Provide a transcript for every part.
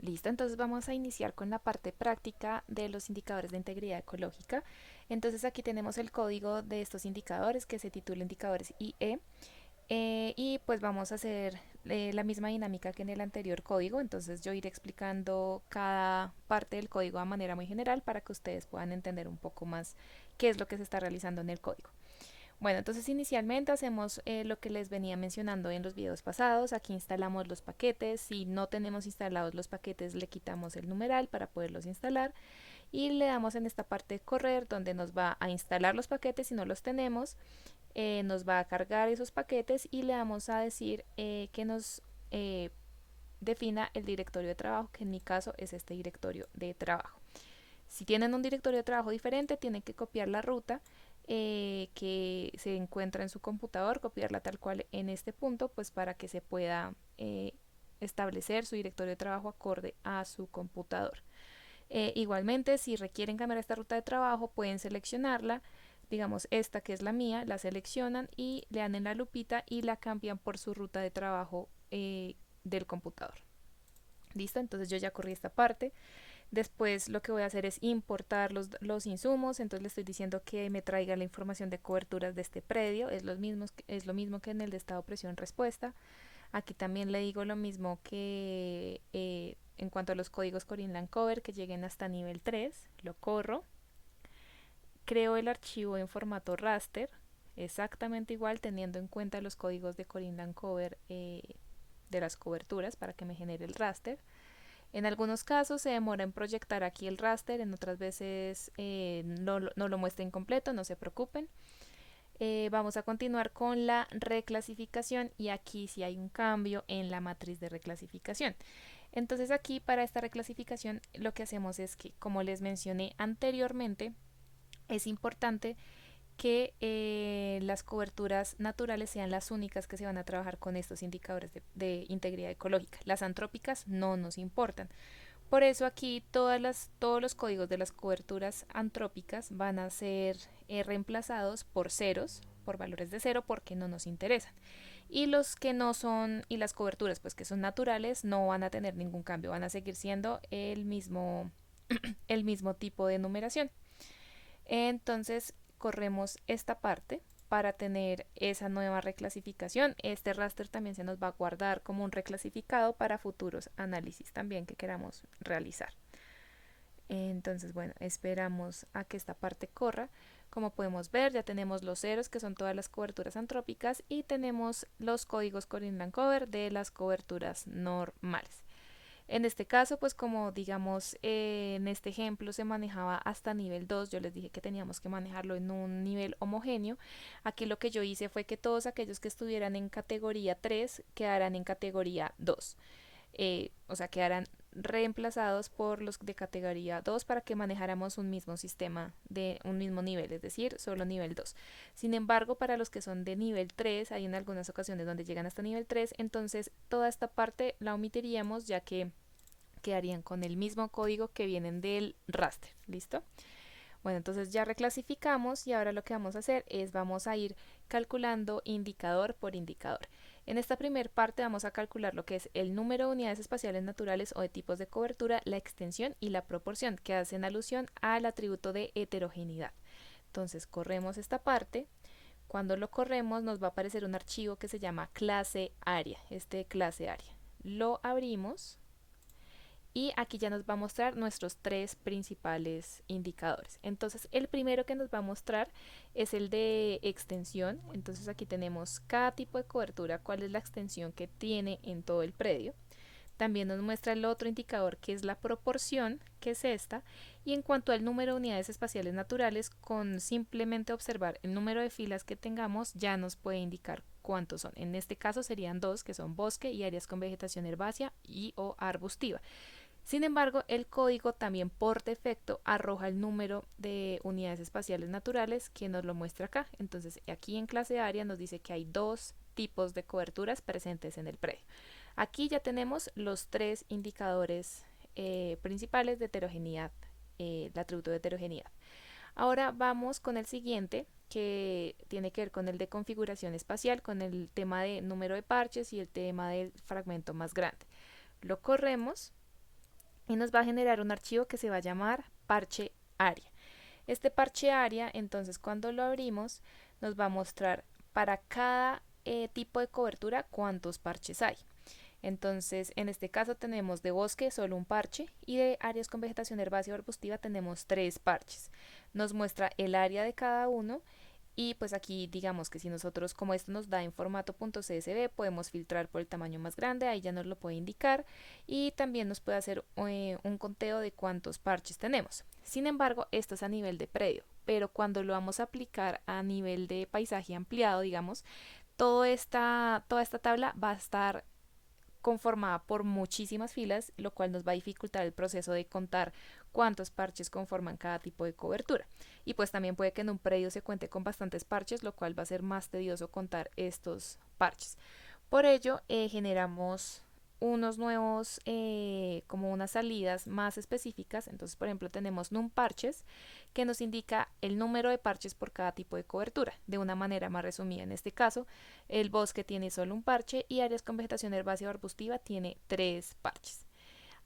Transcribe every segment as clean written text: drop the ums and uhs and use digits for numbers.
Listo, entonces vamos a iniciar con la parte práctica de los indicadores de integridad ecológica. Entonces aquí tenemos el código de estos indicadores que se titula indicadores IE. Y pues vamos a hacer la misma dinámica que en el anterior código, entonces yo iré explicando cada parte del código de manera muy general para que ustedes puedan entender un poco más qué es lo que se está realizando en el código. Bueno, entonces inicialmente hacemos lo que les venía mencionando en los videos pasados. Aquí instalamos los paquetes. Si no tenemos instalados los paquetes, le quitamos el numeral para poderlos instalar y le damos en esta parte correr donde nos va a instalar los paquetes si no los tenemos. Nos va a cargar esos paquetes y le vamos a decir que nos defina el directorio de trabajo, que en mi caso es este directorio de trabajo. Si tienen un directorio de trabajo diferente, tienen que copiar la ruta que se encuentra en su computador, copiarla tal cual en este punto, pues para que se pueda establecer su directorio de trabajo acorde a su computador. Igualmente, si requieren cambiar esta ruta de trabajo, pueden seleccionarla, digamos esta que es la mía, la seleccionan y le dan en la lupita y la cambian por su ruta de trabajo del computador. ¿Listo? Entonces yo ya corrí esta parte. Después lo que voy a hacer es importar los insumos, entonces le estoy diciendo que me traiga la información de coberturas de este predio, es lo mismo que en el de estado presión respuesta. Aquí también le digo lo mismo que en cuanto a los códigos Corinland Cover, que lleguen hasta nivel 3, lo corro, creo el archivo en formato raster, exactamente igual teniendo en cuenta los códigos de Corinland Cover de las coberturas para que me genere el raster. En algunos casos se demora en proyectar aquí el raster, en otras veces no lo muestra incompleto, no se preocupen. Vamos a continuar con la reclasificación y aquí sí hay un cambio en la matriz de reclasificación. Entonces aquí para esta reclasificación lo que hacemos es que, como les mencioné anteriormente, es importante que las coberturas naturales sean las únicas que se van a trabajar con estos indicadores de integridad ecológica. Las antrópicas no nos importan. Por eso aquí todos los códigos de las coberturas antrópicas van a ser reemplazados por ceros, por valores de cero, porque no nos interesan. Y los que no son, y las coberturas pues que son naturales, no van a tener ningún cambio, van a seguir siendo el mismo tipo de numeración. Entonces corremos esta parte para tener esa nueva reclasificación. Este raster también se nos va a guardar como un reclasificado para futuros análisis también que queramos realizar. Entonces, bueno, esperamos a que esta parte corra. Como podemos ver, ya tenemos los ceros, que son todas las coberturas antrópicas, y tenemos los códigos Corinland Cover de las coberturas normales. En este caso, pues como digamos en este ejemplo se manejaba hasta nivel 2, yo les dije que teníamos que manejarlo en un nivel homogéneo. Aquí lo que yo hice fue que todos aquellos que estuvieran en categoría 3 quedaran en categoría 2. O sea, quedaran reemplazados por los de categoría 2 para que manejáramos un mismo sistema de un mismo nivel, es decir, solo nivel 2. Sin embargo, para los que son de nivel 3, hay en algunas ocasiones donde llegan hasta nivel 3, entonces toda esta parte la omitiríamos ya que quedarían con el mismo código que vienen del raster. ¿Listo? Bueno, entonces ya reclasificamos y ahora lo que vamos a hacer es vamos a ir calculando indicador por indicador. En esta primera parte vamos a calcular lo que es el número de unidades espaciales naturales o de tipos de cobertura, la extensión y la proporción, que hacen alusión al atributo de heterogeneidad. Entonces corremos esta parte. Cuando lo corremos nos va a aparecer un archivo que se llama clase área, clase área. Lo abrimos y aquí ya nos va a mostrar nuestros tres principales indicadores. Entonces el primero que nos va a mostrar es el de extensión. Entonces aquí tenemos cada tipo de cobertura, cuál es la extensión que tiene en todo el predio. También nos muestra el otro indicador que es la proporción, que es esta. Y en cuanto al número de unidades espaciales naturales, con simplemente observar el número de filas que tengamos ya nos puede indicar cuántos son. En este caso serían dos, que son bosque y áreas con vegetación herbácea y o arbustiva. Sin embargo, el código también por defecto arroja el número de unidades espaciales naturales que nos lo muestra acá. Entonces aquí en clase área nos dice que hay dos tipos de coberturas presentes en el predio. Aquí ya tenemos los tres indicadores principales de heterogeneidad, el atributo de heterogeneidad. Ahora vamos con el siguiente que tiene que ver con el de configuración espacial, con el tema de número de parches y el tema del fragmento más grande. Lo corremos y nos va a generar un archivo que se va a llamar parche área. Este parche área, entonces cuando lo abrimos, nos va a mostrar para cada tipo de cobertura cuántos parches hay. Entonces, en este caso tenemos de bosque solo un parche y de áreas con vegetación herbácea o arbustiva tenemos 3 parches. Nos muestra el área de cada uno y pues aquí digamos que si nosotros, como esto nos da en formato .csv, podemos filtrar por el tamaño más grande, ahí ya nos lo puede indicar, y también nos puede hacer un conteo de cuántos parches tenemos. Sin embargo, esto es a nivel de predio, pero cuando lo vamos a aplicar a nivel de paisaje ampliado, digamos, toda esta tabla va a estar conformada por muchísimas filas, lo cual nos va a dificultar el proceso de contar cuántos parches conforman cada tipo de cobertura. Y pues también puede que en un predio se cuente con bastantes parches, lo cual va a ser más tedioso contar estos parches. Por ello, generamos unos nuevos, como unas salidas más específicas. Entonces, por ejemplo, tenemos num parches, que nos indica el número de parches por cada tipo de cobertura. De una manera más resumida, en este caso, el bosque tiene solo un parche y áreas con vegetación herbácea o arbustiva tiene 3 parches.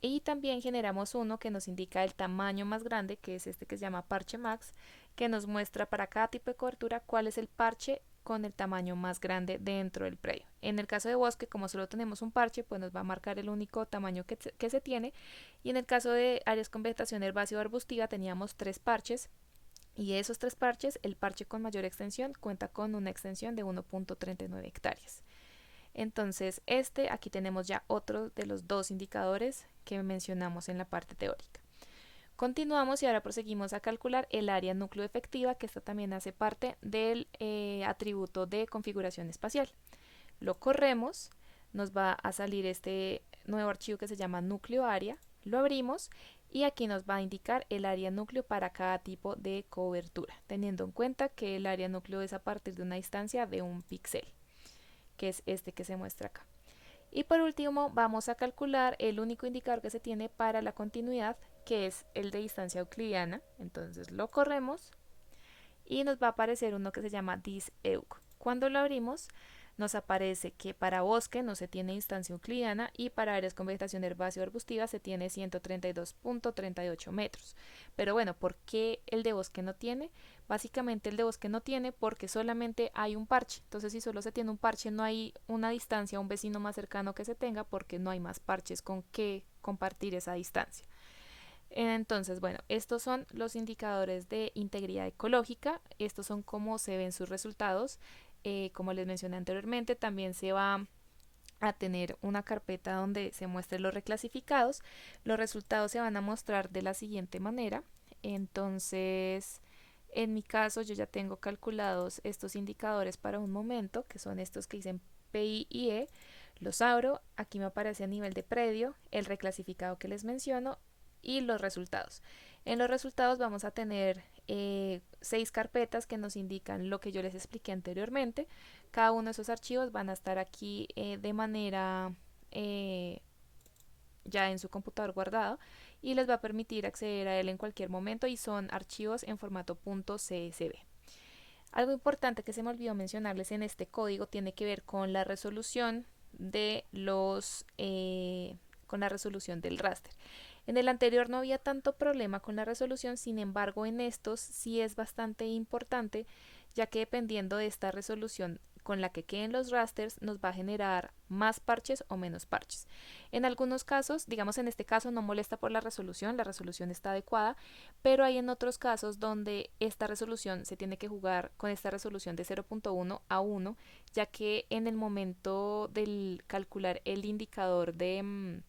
Y también generamos uno que nos indica el tamaño más grande, que es este que se llama parche max, que nos muestra para cada tipo de cobertura cuál es el parche con el tamaño más grande dentro del predio. En el caso de bosque, como solo tenemos un parche, pues nos va a marcar el único tamaño que se tiene. Y en el caso de áreas con vegetación herbácea o arbustiva teníamos 3 parches. Y de esos 3 parches, el parche con mayor extensión cuenta con una extensión de 1.39 hectáreas. Entonces, aquí tenemos ya otro de los 2 indicadores que mencionamos en la parte teórica. Continuamos y ahora proseguimos a calcular el área núcleo efectiva, que esta también hace parte del atributo de configuración espacial. Lo corremos, nos va a salir este nuevo archivo que se llama núcleo área, lo abrimos y aquí nos va a indicar el área núcleo para cada tipo de cobertura, teniendo en cuenta que el área núcleo es a partir de una distancia de un píxel, que es este que se muestra acá. Y por último vamos a calcular el único indicador que se tiene para la continuidad, que es el de distancia euclidiana. Entonces lo corremos y nos va a aparecer uno que se llama disEuc. Cuando lo abrimos nos aparece que para bosque no se tiene distancia euclidiana y para áreas con vegetación herbácea o arbustiva se tiene 132.38 metros. Pero bueno, ¿por qué el de bosque no tiene? Básicamente el de bosque no tiene porque solamente hay un parche. Entonces si solo se tiene un parche no hay una distancia, un vecino más cercano que se tenga porque no hay más parches con que compartir esa distancia. Entonces, bueno, estos son los indicadores de integridad ecológica. Estos son cómo se ven sus resultados. Como les mencioné anteriormente, también se va a tener una carpeta donde se muestren los reclasificados. Los resultados se van a mostrar de la siguiente manera. Entonces, en mi caso, yo ya tengo calculados estos indicadores para un momento, que son estos que dicen PI y E. Los abro, aquí me aparece a nivel de predio el reclasificado que les menciono y los resultados. En los resultados vamos a tener 6 carpetas que nos indican lo que yo les expliqué anteriormente. Cada uno de esos archivos van a estar aquí de manera ya en su computador guardado y les va a permitir acceder a él en cualquier momento y son archivos en formato .csv. Algo importante que se me olvidó mencionarles en este código tiene que ver con la resolución de con la resolución del raster. En el anterior no había tanto problema con la resolución, sin embargo en estos sí es bastante importante, ya que dependiendo de esta resolución con la que queden los rasters nos va a generar más parches o menos parches. En algunos casos, digamos en este caso no molesta por la resolución está adecuada, pero hay en otros casos donde esta resolución se tiene que jugar con esta resolución de 0.1 a 1, ya que en el momento del calcular el indicador de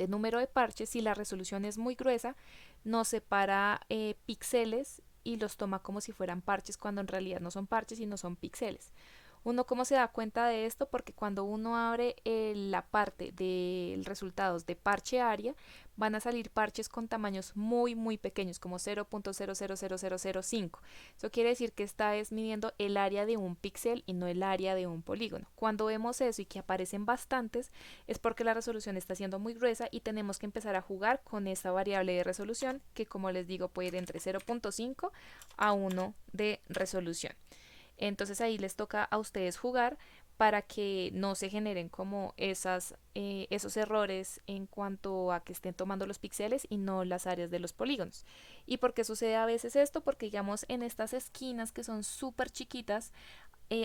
número de parches, si la resolución es muy gruesa, nos separa píxeles y los toma como si fueran parches cuando en realidad no son parches sino son píxeles. Uno cómo se da cuenta de esto, porque cuando uno abre la parte de resultados de parche área, van a salir parches con tamaños muy pequeños, como 0.000005. Eso quiere decir que esta es midiendo el área de un píxel y no el área de un polígono. Cuando vemos eso y que aparecen bastantes, es porque la resolución está siendo muy gruesa y tenemos que empezar a jugar con esta variable de resolución, que como les digo puede ir entre 0.5 a 1 de resolución. Entonces ahí les toca a ustedes jugar para que no se generen como esos errores en cuanto a que estén tomando los píxeles y no las áreas de los polígonos. ¿Y por qué sucede a veces esto? Porque digamos en estas esquinas que son súper chiquitas,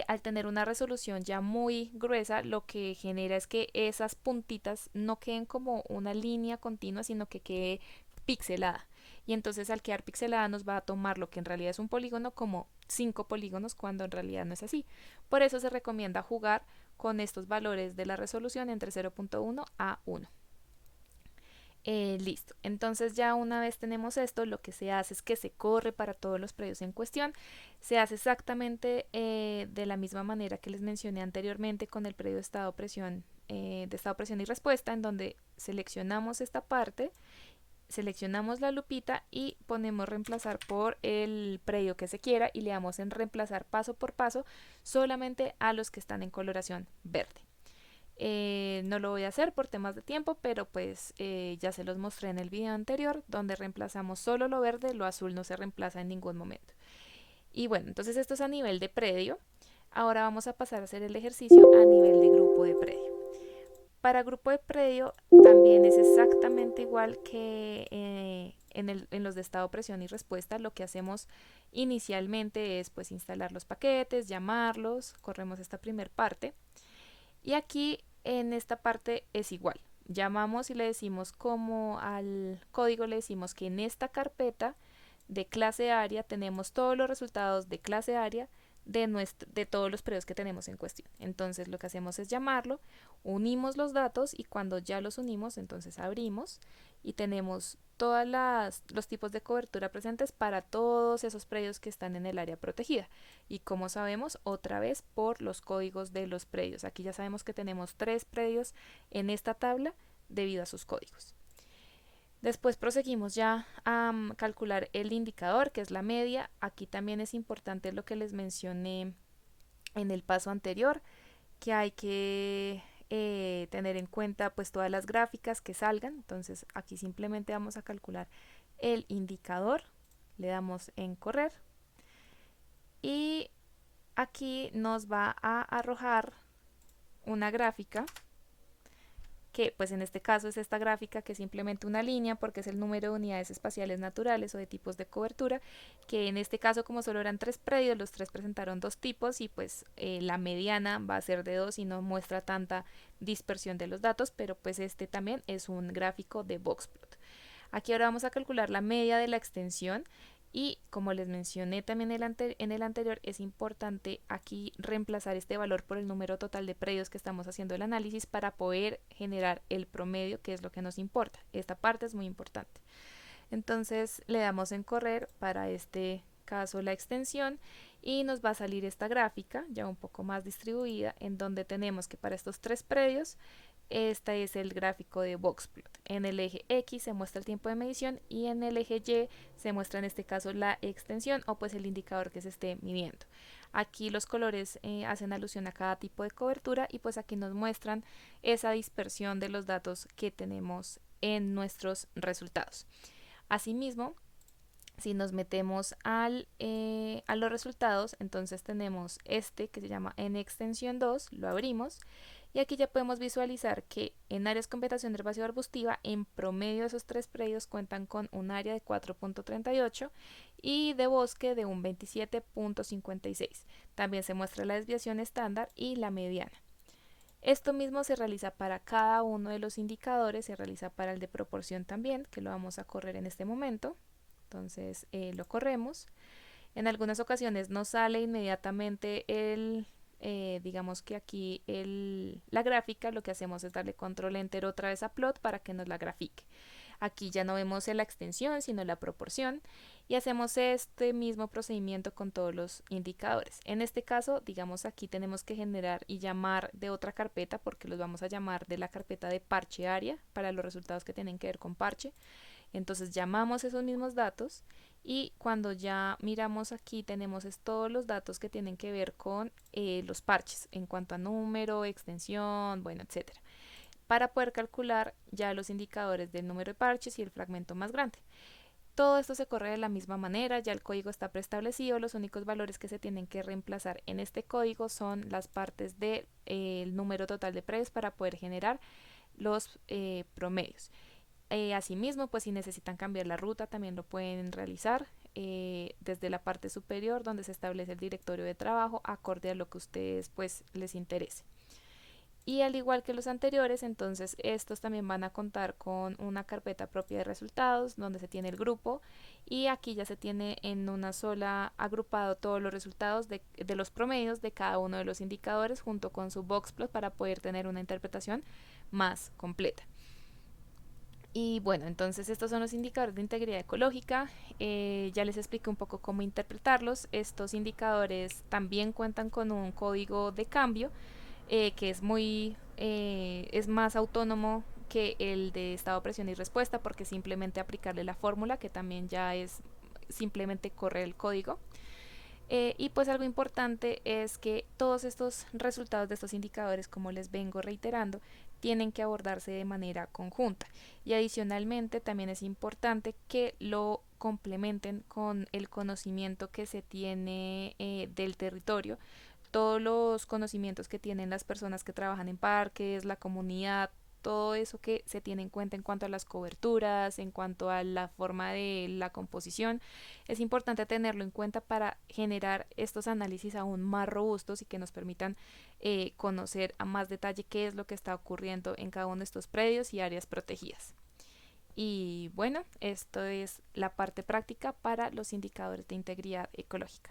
al tener una resolución ya muy gruesa, lo que genera es que esas puntitas no queden como una línea continua, sino que quede pixelada. Y entonces al quedar pixelada nos va a tomar lo que en realidad es un polígono como 5 polígonos cuando en realidad no es así. Por eso se recomienda jugar con estos valores de la resolución entre 0.1 a 1. Listo, entonces ya una vez tenemos esto, lo que se hace es que se corre para todos los predios en cuestión. Se hace exactamente de la misma manera que les mencioné anteriormente con el predio de estado presión y respuesta, en donde seleccionamos esta parte, seleccionamos la lupita y ponemos reemplazar por el predio que se quiera y le damos en reemplazar paso por paso solamente a los que están en coloración verde. No lo voy a hacer por temas de tiempo, pero pues ya se los mostré en el video anterior, donde reemplazamos solo lo verde, lo azul no se reemplaza en ningún momento. Y bueno, entonces esto es a nivel de predio. Ahora vamos a pasar a hacer el ejercicio a nivel de grupo de predio. Para grupo de predio también es exactamente igual que en los de estado, presión y respuesta. Lo que hacemos inicialmente es pues instalar los paquetes, llamarlos, corremos esta primer parte. Y aquí en esta parte es igual. Llamamos y le decimos como al código, le decimos que en esta carpeta de clase área tenemos todos los resultados de clase área de todos los periodos que tenemos en cuestión. Entonces lo que hacemos es llamarlo, unimos los datos y cuando ya los unimos, entonces abrimos y tenemos todos los tipos de cobertura presentes para todos esos predios que están en el área protegida. Y como sabemos, otra vez por los códigos de los predios. Aquí ya sabemos que tenemos 3 predios en esta tabla debido a sus códigos. Después proseguimos ya a calcular el indicador, que es la media. Aquí también es importante lo que les mencioné en el paso anterior, que hay que tener en cuenta pues todas las gráficas que salgan. Entonces aquí simplemente vamos a calcular el indicador, le damos en correr y aquí nos va a arrojar una gráfica que pues en este caso es esta gráfica, que es simplemente una línea porque es el número de unidades espaciales naturales o de tipos de cobertura, que en este caso como solo eran 3 predios, los 3 presentaron 2 tipos y pues la mediana va a ser de 2 y no muestra tanta dispersión de los datos, pero pues este también es un gráfico de boxplot. Aquí ahora vamos a calcular la media de la extensión y como les mencioné también en el anterior, es importante aquí reemplazar este valor por el número total de predios que estamos haciendo el análisis para poder generar el promedio, que es lo que nos importa. Esta parte es muy importante. Entonces le damos en correr para este caso la extensión y nos va a salir esta gráfica ya un poco más distribuida, en donde tenemos que para estos 3 predios este es el gráfico de boxplot. En el eje X se muestra el tiempo de medición y en el eje Y se muestra en este caso la extensión o pues el indicador que se esté midiendo. Aquí los colores hacen alusión a cada tipo de cobertura y pues aquí nos muestran esa dispersión de los datos que tenemos en nuestros resultados. Asimismo, si nos metemos a los resultados, entonces tenemos este que se llama N extensión 2, lo abrimos y aquí ya podemos visualizar que en áreas con vegetación herbácea arbustiva, en promedio esos 3 predios cuentan con un área de 4.38 y de bosque de un 27.56. También se muestra la desviación estándar y la mediana. Esto mismo se realiza para cada uno de los indicadores, se realiza para el de proporción también, que lo vamos a correr en este momento. Entonces lo corremos. En algunas ocasiones no sale inmediatamente digamos que aquí la gráfica, lo que hacemos es darle control enter otra vez a plot para que nos la grafique. Aquí ya no vemos la extensión, sino la proporción y hacemos este mismo procedimiento con todos los indicadores. En este caso, digamos aquí tenemos que generar y llamar de otra carpeta porque los vamos a llamar de la carpeta de parche área para los resultados que tienen que ver con parche. Entonces llamamos esos mismos datos y cuando ya miramos aquí tenemos todos los datos que tienen que ver con los parches en cuanto a número, extensión, bueno, etcétera, para poder calcular ya los indicadores del número de parches y el fragmento más grande. todo esto se corre de la misma manera, ya el código está preestablecido, los únicos valores que se tienen que reemplazar en este código son las partes del número total de predios para poder generar los promedios. Asimismo, pues si necesitan cambiar la ruta también lo pueden realizar desde la parte superior donde se establece el directorio de trabajo acorde a lo que a ustedes pues les interese. Y al igual que los anteriores, entonces estos también van a contar con una carpeta propia de resultados donde se tiene el grupo y aquí ya se tiene en una sola agrupado todos los resultados de los promedios de cada uno de los indicadores junto con su boxplot para poder tener una interpretación más completa. Y bueno, entonces estos son los indicadores de integridad ecológica. Ya les expliqué un poco cómo interpretarlos. Estos indicadores también cuentan con un código de cambio que es más autónomo que el de estado, presión y respuesta porque simplemente aplicarle la fórmula que también ya es simplemente correr el código. Y pues algo importante es que todos estos resultados de estos indicadores, como les vengo reiterando, tienen que abordarse de manera conjunta. Y adicionalmente también es importante que lo complementen con el conocimiento que se tiene del territorio, todos los conocimientos que tienen las personas que trabajan en parques, la comunidad, todo eso que se tiene en cuenta en cuanto a las coberturas, en cuanto a la forma de la composición, es importante tenerlo en cuenta para generar estos análisis aún más robustos y que nos permitan conocer a más detalle qué es lo que está ocurriendo en cada uno de estos predios y áreas protegidas. Y bueno, esto es la parte práctica para los indicadores de integridad ecológica.